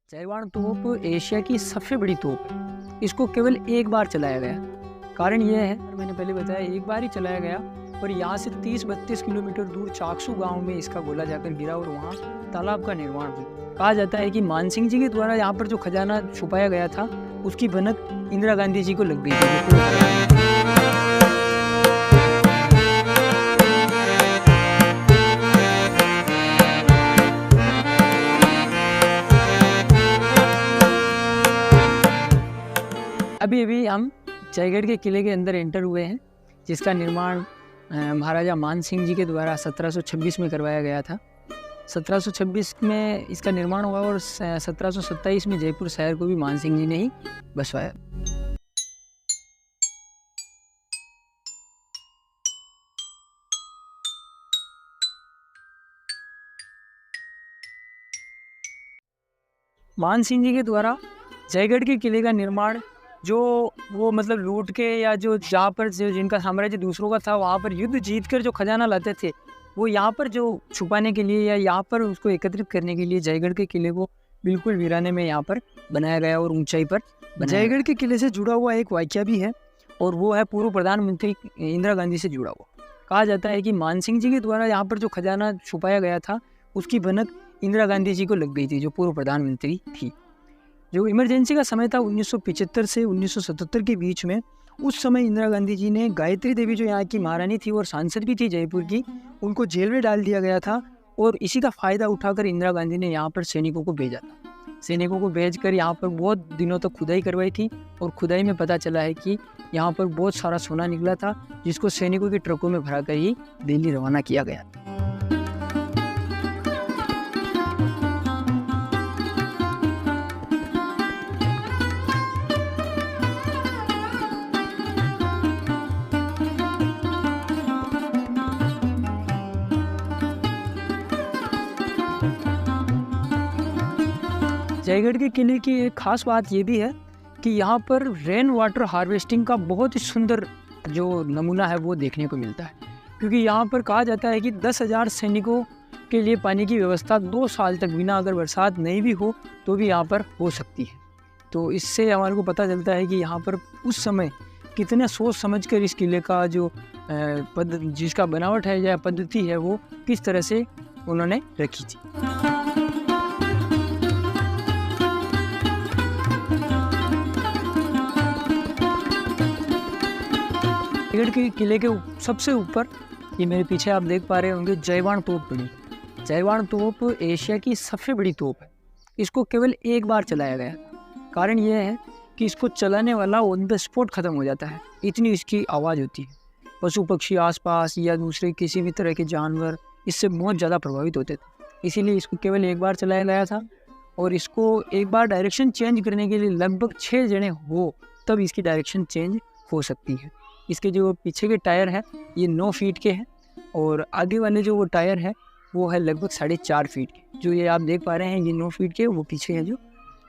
जयवाण तोप एशिया की सबसे बड़ी तोप है। इसको केवल एक बार चलाया गया। कारण यह है, मैंने पहले बताया, एक बार ही चलाया गया और यहाँ से 30-32 किलोमीटर दूर चाकसू गांव में इसका गोला जाकर गिरा और वहाँ तालाब का निर्माण हुआ। कहा जाता है कि मानसिंह जी के द्वारा यहाँ पर जो खजाना छुपाया गया था उसकी भनक इंदिरा गांधी जी को लग गई थी। अभी अभी हम जयगढ़ के किले के अंदर एंटर हुए हैं, जिसका निर्माण महाराजा मान सिंह जी के द्वारा 1726 में करवाया गया था। 1726 में इसका निर्माण हुआ और 1727 में जयपुर शहर को भी मान सिंह जी ने ही बसवाया। मान सिंह जी के द्वारा जयगढ़ के किले का निर्माण जो वो मतलब लूट के या जो जहाँ पर जो जिनका साम्राज्य दूसरों का था वहाँ पर युद्ध जीत कर जो खजाना लाते थे वो यहाँ पर जो छुपाने के लिए या यहाँ पर उसको एकत्रित करने के लिए जयगढ़ के किले को बिल्कुल वीराने में यहाँ पर बनाया गया और ऊंचाई पर जयगढ़ के किले से जुड़ा हुआ एक वाक्य भी है और वो है पूर्व प्रधानमंत्री इंदिरा गांधी से जुड़ा हुआ। कहा जाता है कि मान सिंह जी के द्वारा यहाँ पर जो खजाना छुपाया गया था उसकी भनक इंदिरा गांधी जी को लग गई थी, जो पूर्व प्रधानमंत्री थी। जो इमरजेंसी का समय था 1975 से 1977 के बीच में, उस समय इंदिरा गांधी जी ने गायत्री देवी जो यहाँ की महारानी थी और सांसद भी थी जयपुर की, उनको जेल में डाल दिया गया था और इसी का फ़ायदा उठाकर इंदिरा गांधी ने यहाँ पर सैनिकों को भेजा था। सैनिकों को भेजकर यहाँ पर बहुत दिनों तक खुदाई करवाई थी और खुदाई में पता चला है कि यहाँ पर बहुत सारा सोना निकला था, जिसको सैनिकों के ट्रकों में भरा कर ही दिल्ली रवाना किया गया। जयगढ़ के किले की एक खास बात ये भी है कि यहाँ पर रेन वाटर हार्वेस्टिंग का बहुत ही सुंदर जो नमूना है वो देखने को मिलता है, क्योंकि यहाँ पर कहा जाता है कि 10,000 सैनिकों के लिए पानी की व्यवस्था 2 साल तक बिना अगर बरसात नहीं भी हो तो भी यहाँ पर हो सकती है। तो इससे हमारे को पता चलता है कि यहाँ पर उस समय कितने सोच समझ कर इस किले का जो जिसका बनावट है या पद्धति है वो किस तरह से उन्होंने रखी थी। जयगढ़ के किले के सबसे ऊपर ये मेरे पीछे आप देख पा रहे होंगे जयवाण तोप बनी। जयवाण तोप एशिया की सबसे बड़ी तोप है। इसको केवल एक बार चलाया गया। कारण यह है कि इसको चलाने वाला ऑन द स्पॉट ख़त्म हो जाता है, इतनी इसकी आवाज़ होती है। पशु पक्षी आसपास या दूसरे किसी भी तरह के जानवर इससे बहुत ज़्यादा प्रभावित होते थे, इसीलिए इसको केवल एक बार चलाया गया था। और इसको एक बार डायरेक्शन चेंज करने के लिए लगभग 6 जने हो तब इसकी डायरेक्शन चेंज हो सकती है। इसके जो पीछे के टायर हैं ये 9 फीट के हैं और आगे वाले जो वो टायर है वो है लगभग 4.5 फीट के। जो ये आप देख पा रहे हैं ये 9 फीट के, वो पीछे है जो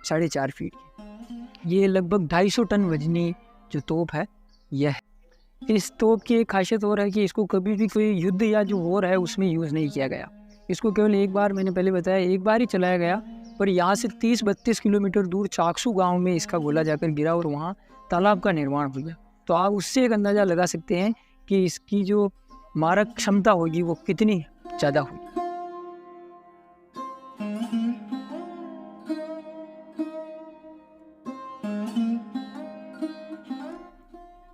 4.5 फीट के। ये लगभग 250 टन वजनी जो तोप है यह है। इस तोप की एक खासियत और है कि इसको कभी भी कोई युद्ध या जो वॉर है उसमें यूज़ नहीं किया गया। इसको केवल एक बार, मैंने पहले बताया, एक बार ही चलाया गया, पर यहाँ से 30-32 किलोमीटर दूर चाकसू गाँव में इसका गोला जाकर गिरा और वहाँ तालाब का निर्माण हो गया। तो आप उससे एक अंदाज़ा लगा सकते हैं कि इसकी जो मारक क्षमता होगी वो कितनी ज़्यादा होगी।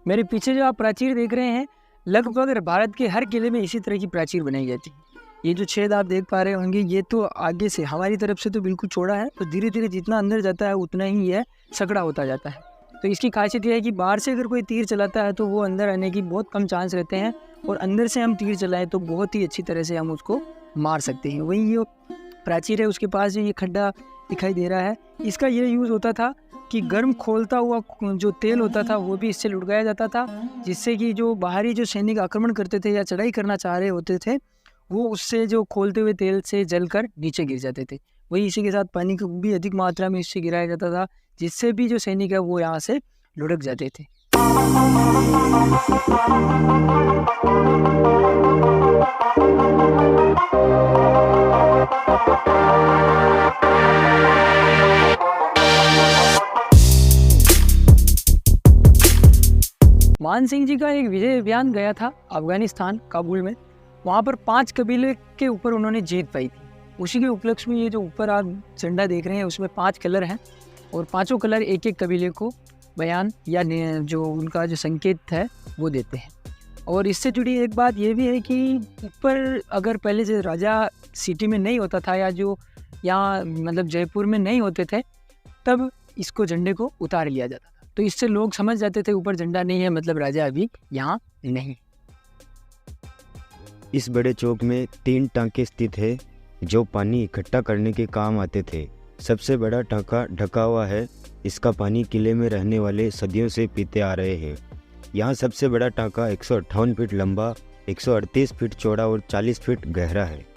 मेरे पीछे जो आप प्राचीर देख रहे हैं, लगभग भारत के हर किले में इसी तरह की प्राचीर बनाई जाती है। ये जो छेद आप देख पा रहे होंगे ये तो आगे से हमारी तरफ से तो बिल्कुल चौड़ा है, तो धीरे धीरे जितना अंदर जाता है उतना ही यह सकड़ा होता जाता है। तो इसकी खासियत यह है कि बाहर से अगर कोई तीर चलाता है तो वो अंदर आने की बहुत कम चांस रहते हैं और अंदर से हम तीर चलाएं तो बहुत ही अच्छी तरह से हम उसको मार सकते हैं। वहीं ये प्राचीर है उसके पास जो ये खड्डा दिखाई दे रहा है, इसका ये यूज़ होता था कि गर्म खोलता हुआ जो तेल होता था वो भी इससे लुढ़काया जाता था, जिससे कि जो बाहरी जो सैनिक आक्रमण करते थे या चढ़ाई करना चाह रहे होते थे वो उससे जो खोलते हुए तेल से जलकर नीचे गिर जाते थे। वही इसी के साथ पानी को भी अधिक मात्रा में इससे गिराया जाता था, जिससे भी जो सैनिक है वो यहाँ से लुढ़क जाते थे। मान सिंह जी का एक विजय अभियान गया था अफगानिस्तान, काबुल में। वहाँ पर 5 कबीले के ऊपर उन्होंने जीत पाई थी। उसी के उपलक्ष्य में ये जो ऊपर आप झंडा देख रहे हैं उसमें 5 कलर हैं और पांचों कलर एक एक कबीले को बयान या जो उनका जो संकेत है वो देते हैं। और इससे जुड़ी एक बात ये भी है कि ऊपर अगर पहले से राजा सिटी में नहीं होता था या जो यहाँ मतलब जयपुर में नहीं होते थे, तब इसको झंडे को उतार लिया जाता था। तो इससे लोग समझ जाते थे ऊपर झंडा नहीं है, मतलब राजा अभी यहाँ नहीं। इस बड़े चौक में 3 टांके स्थित है जो पानी इकट्ठा करने के काम आते थे। सबसे बड़ा टांका ढका हुआ है। इसका पानी किले में रहने वाले सदियों से पीते आ रहे हैं। यहाँ सबसे बड़ा टांका 158 फीट लंबा, 138 फीट चौड़ा और 40 फीट गहरा है।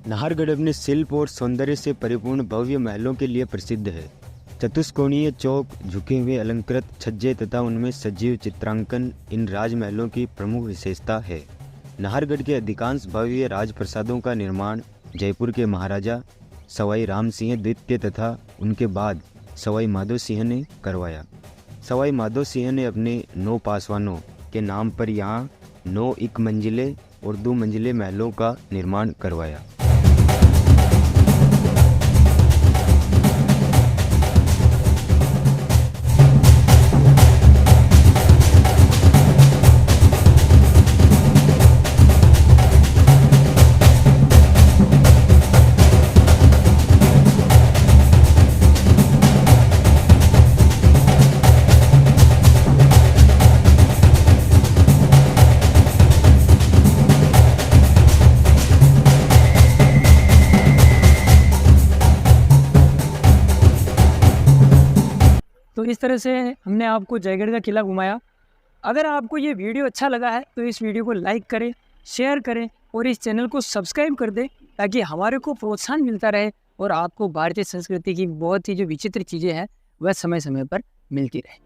नाहरगढ़ अपने शिल्प और सौंदर्य से परिपूर्ण भव्य महलों के लिए प्रसिद्ध है। चतुष्कोणीय चौक, झुके हुए अलंकृत छज्जे तथा उनमें सजीव चित्रांकन इन राजमहलों की प्रमुख विशेषता है। नाहरगढ़ के अधिकांश भव्य राजप्रसादों का निर्माण जयपुर के महाराजा सवाई राम सिंह द्वितीय तथा उनके बाद सवाई माधो सिंह ने करवाया। सवाई माधो सिंह ने अपने 9 पासवानों के नाम पर यहाँ 9 एक मंजिले और 2 मंजिले महलों का निर्माण करवाया। तो इस तरह से हमने आपको जयगढ़ का किला घुमाया। अगर आपको ये वीडियो अच्छा लगा है तो इस वीडियो को लाइक करें, शेयर करें और इस चैनल को सब्सक्राइब कर दें ताकि हमारे को प्रोत्साहन मिलता रहे और आपको भारतीय संस्कृति की बहुत ही जो विचित्र चीज़ें हैं वह समय समय पर मिलती रहे।